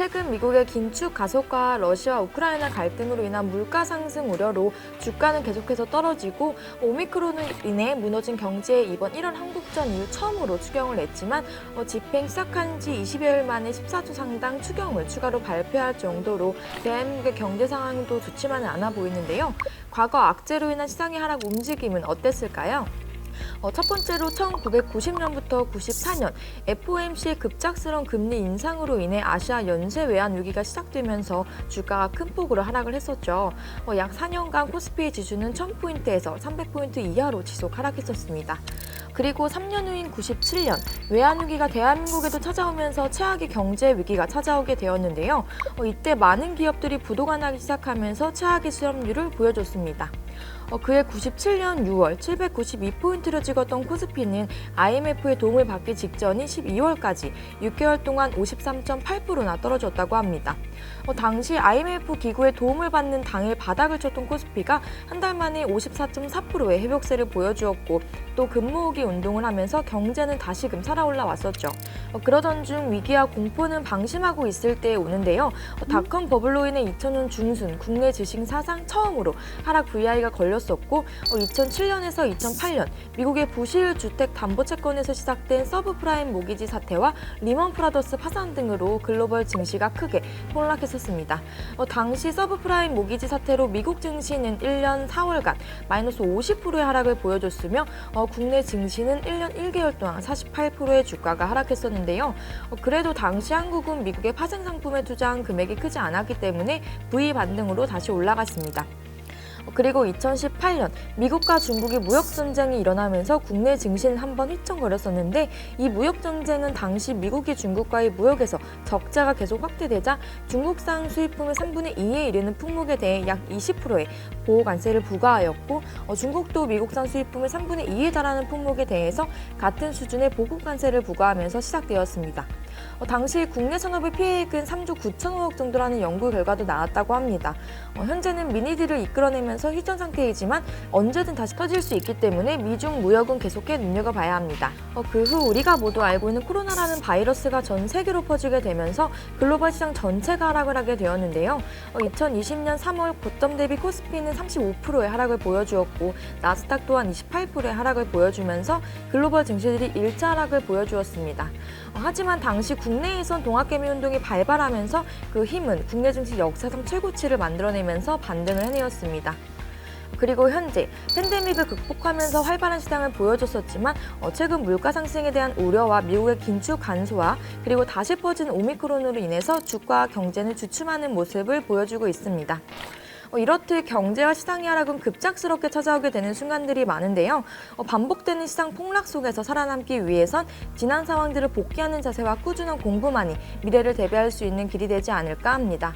최근 미국의 긴축 가속화와 러시아 우크라이나 갈등으로 인한 물가 상승 우려로 주가는 계속해서 떨어지고 오미크론으로 인해 무너진 경제에 이번 1월 한국전 이후 처음으로 추경을 냈지만 집행 시작한 지 20여일 만에 14조 상당 추경을 추가로 발표할 정도로 대한민국의 경제 상황도 좋지만은 않아 보이는데요. 과거 악재로 인한 시장의 하락 움직임은 어땠을까요? 첫 번째로 1990년부터 94년 FOMC의 급작스러운 금리 인상으로 인해 아시아 연쇄 외환 위기가 시작되면서 주가가 큰 폭으로 하락을 했었죠. 약 4년간 코스피 지수는 1000포인트에서 300포인트 이하로 지속 하락했었습니다. 그리고 3년 후인 97년 외환 위기가 대한민국에도 찾아오면서 최악의 경제 위기가 찾아오게 되었는데요. 이때 많은 기업들이 부도가 나기 시작하면서 최악의 수렴률을 보여줬습니다. 그해 97년 6월 792포인트를 찍었던 코스피는 IMF의 도움을 받기 직전인 12월까지 6개월 동안 53.8%나 떨어졌다고 합니다. 당시 IMF 기구의 도움을 받는 당일 바닥을 쳤던 코스피가 한 달 만에 54.4%의 회복세를 보여주었고 또 금모으기 운동을 하면서 경제는 다시금 살아 올라왔었죠. 그러던 중 위기와 공포는 방심하고 있을 때에 오는데요. 닷컴 버블로 인해 2000년 중순 국내 주식 사상 처음으로 하락 VI가 걸렸었고 2007년에서 2008년 미국의 부실 주택 담보 채권에서 시작된 서브프라임 모기지 사태와 리먼 브라더스 파산 등으로 글로벌 증시가 크게 폭락했었습니다. 당시 서브프라임 모기지 사태로 미국 증시는 1년 4월간 마이너스 50%의 하락을 보여줬으며 국내 증시는 1년 1개월 동안 48%의 주가가 하락했었는데요. 그래도 당시 한국은 미국의 파생 상품에 투자한 금액이 크지 않았기 때문에 V 반등으로 다시 올라갔습니다. 그리고 2018년 미국과 중국이 무역전쟁이 일어나면서 국내 증시는 한번 휘청거렸었는데 이 무역전쟁은 당시 미국이 중국과의 무역에서 적자가 계속 확대되자 중국산 수입품의 3분의 2에 이르는 품목에 대해 약 20%의 보호관세를 부과하였고 중국도 미국산 수입품의 3분의 2에 달하는 품목에 대해서 같은 수준의 보고관세를 부과하면서 시작되었습니다. 당시 국내 산업의 피해액은 3조 9천억억 정도라는 연구 결과도 나왔다고 합니다. 현재는 미니딜을 이끌어내면서 휴전 상태이지만 언제든 다시 터질 수 있기 때문에 미중 무역은 계속해 눈여겨봐야 합니다. 그 후 우리가 모두 알고 있는 코로나라는 바이러스가 전 세계로 퍼지게 되면서 글로벌 시장 전체가 하락을 하게 되었는데요. 2020년 3월 고점 대비 코스피는 35%의 하락을 보여주었고 나스닥 또한 28%의 하락을 보여주면서 글로벌 증시들이 일자 하락을 보여주었습니다. 하지만 당시 국내에선 동학개미 운동이 발발하면서 그 힘은 국내 증시 역사상 최고치를 만들어내면서 반등을 해내었습니다. 그리고 현재 팬데믹을 극복하면서 활발한 시장을 보여줬었지만 최근 물가 상승에 대한 우려와 미국의 긴축 간소화 그리고 다시 퍼진 오미크론으로 인해서 주가와 경제는 주춤하는 모습을 보여주고 있습니다. 이렇듯 경제와 시장의 하락은 급작스럽게 찾아오게 되는 순간들이 많은데요. 반복되는 시장 폭락 속에서 살아남기 위해선 지난 상황들을 복귀하는 자세와 꾸준한 공부만이 미래를 대비할 수 있는 길이 되지 않을까 합니다.